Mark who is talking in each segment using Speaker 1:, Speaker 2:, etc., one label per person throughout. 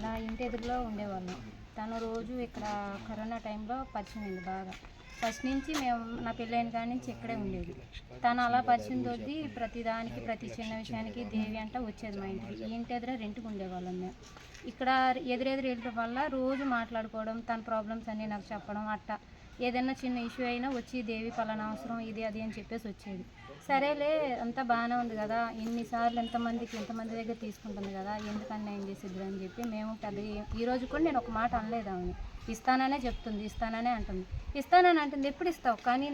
Speaker 1: నా ఇంటి ఎదురులో ఉండేవాళ్ళం. తను రోజు ఇక్కడ కరోనా టైంలో పరిచయం అయింది బాగా. ఫస్ట్ నుంచి మేము నా పెళ్ళైన కాడి నుంచి ఇక్కడే ఉండేది. తను అలా పరిచయం కొద్దీ ప్రతిదానికి ప్రతి చిన్న విషయానికి దేవి అంట వచ్చేది మా ఇంటికి. ఈ ఇంటి ఎదుర రెంట్కి ఉండేవాళ్ళం మేము. ఇక్కడ ఎదురెదురు వెళ్ళడం వల్ల రోజు మాట్లాడుకోవడం, తన ప్రాబ్లమ్స్ అన్నీ నాకు చెప్పడం అట్టా. ఏదైనా చిన్న ఇష్యూ అయినా వచ్చి దేవి పలానా అవసరం ఇది అది అని చెప్పేసి వచ్చేది. సరేలే అంతా బాగానే ఉంది కదా, ఇన్నిసార్లు ఎంతమంది దగ్గర తీసుకుంటుంది కదా, ఎందుకు అన్యాయం చేసేది అని చెప్పి మేము పెద్ద ఈరోజు కూడా నేను ఒక మాట అనలేదు ఆమెని. ఇస్తాననే చెప్తుంది, ఇస్తాననే అంటుంది. ఇస్తానని అంటుంది, ఎప్పుడు ఇస్తావు? కానీ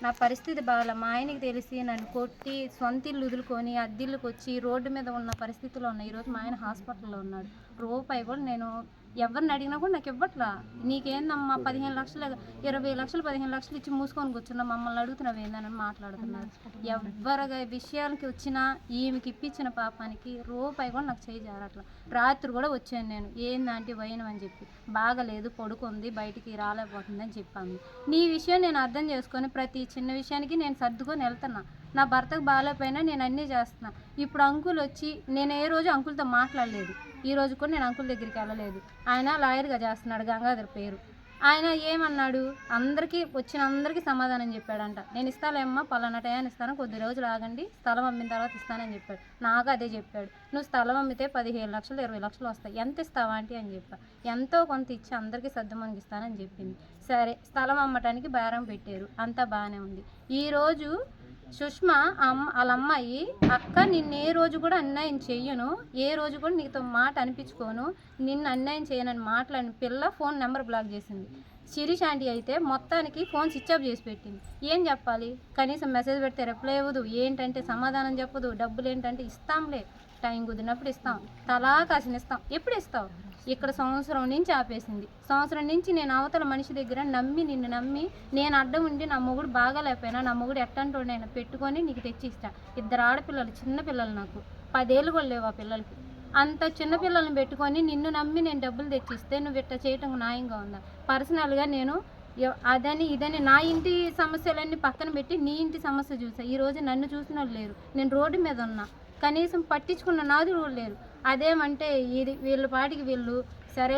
Speaker 1: నా పరిస్థితి బాగా మా ఆయనకి తెలిసి నన్ను కొట్టి సొంత ఇల్లు వదులుకొని అద్దిల్లుకి వచ్చి రోడ్డు మీద ఉన్న పరిస్థితిలో ఉన్న. ఈరోజు మా ఆయన హాస్పిటల్లో ఉన్నాడు. రూపాయి కూడా నేను ఎవరిని అడిగినా కూడా నాకు ఇవ్వట్లా. నీకేందమ్మా 15 లక్షలు 20 లక్షలు 15 లక్షలు ఇచ్చి మూసుకొని కూర్చున్నా, మమ్మల్ని అడుగుతున్నావు ఏందని మాట్లాడుతున్నారు. ఎవరి విషయాలకి వచ్చినా ఈమెకి ఇప్పించిన పాపానికి రూపాయి కూడా నాకు చేయి జారట్లా. రాత్రి కూడా వచ్చాను నేను, ఏందంటే వైనం అని చెప్పి, బాగలేదు పడుకుంది బయటికి రాలేకపోతుంది అని చెప్పాను. నీ విషయం నేను అర్థం చేసుకొని ప్రతి చిన్న విషయానికి నేను సర్దుకొని వెళ్తున్నా. నా భర్తకు బాగాలేకపోయినా నేను అన్నీ చేస్తున్నా. ఇప్పుడు అంకుల్ వచ్చి నేను ఏ రోజు అంకుల్తో మాట్లాడలేదు. ఈ రోజు కూడా నేను అంకుల్ దగ్గరికి వెళ్ళలేదు. ఆయన లాయర్గా చేస్తున్నాడు, గంగాధర్ పేరు. ఆయన ఏమన్నాడు, వచ్చిన అందరికీ సమాధానం చెప్పాడంట. నేను ఇస్తాలేమ్మా పలానా టయాన్ని ఇస్తాను, కొద్ది రోజులు ఆగండి, స్థలం అమ్మిన తర్వాత ఇస్తానని చెప్పాడు. నాకు అదే చెప్పాడు, నువ్వు స్థలం అమ్మితే 15 లక్షలు 20 లక్షలు వస్తాయి, ఎంత ఇస్తావా ఆంటీ అని చెప్పా. ఎంతో కొంత ఇచ్చి అందరికీ సర్దుమణికి ఇస్తానని చెప్పింది. సరే స్థలం అమ్మటానికి బేరం పెట్టారు, అంతా బాగానే ఉంది. ఈరోజు సుష్మా వాళ్ళ అమ్మాయి, అక్క నిన్ను ఏ రోజు కూడా అన్యాయం చెయ్యను, ఏ రోజు కూడా నీతో మాట అనిపించుకోను, నిన్ను అన్యాయం చేయనని మాట్లాడిన పిల్ల ఫోన్ నెంబర్ బ్లాక్ చేసింది. శిరీష్ ఆంటీ అయితే మొత్తానికి ఫోన్ స్విచ్ ఆఫ్ చేసి పెట్టింది. ఏం చెప్పాలి, కనీసం మెసేజ్ పెడితే రిప్లై ఇవ్వదు, ఏంటంటే సమాధానం చెప్పదు, డబ్బులు ఏంటంటే ఇస్తాంలే టైం కుదిరినప్పుడు ఇస్తాం, తలా కాసిన ఇస్తాం, ఎప్పుడు ఇస్తావు? ఇక్కడ సంవత్సరం నుంచి ఆపేసింది. సంవత్సరం నుంచి నేను అవతల మనిషి దగ్గర నిన్ను నమ్మి నేను అడ్డం ఉండి నా మొగుడు బాగాలేకపోయినా నా మొగుడు ఎట్టంటోడైనా పెట్టుకొని నీకు తెచ్చి ఇస్తా. 2 ఆడపిల్లలు, చిన్న పిల్లలు, నాకు 10 ఏళ్ళు కూడా లేవు ఆ పిల్లలకి. అంత చిన్నపిల్లల్ని పెట్టుకొని నిన్ను నమ్మి నేను డబ్బులు తెచ్చిస్తే నువ్వు ఇట్లా చేయటం న్యాయంగా ఉందా? పర్సనల్గా నేను అదని ఇదని నా ఇంటి సమస్యలన్నీ పక్కన పెట్టి నీ ఇంటి సమస్య చూసా. ఈరోజు నన్ను చూసిన వాళ్ళు లేరు, నేను రోడ్డు మీద ఉన్నా, కనీసం పట్టించుకున్న నాదులు కూడా లేరు. అదేమంటే వీళ్ళ పాటికి వీళ్ళు సరే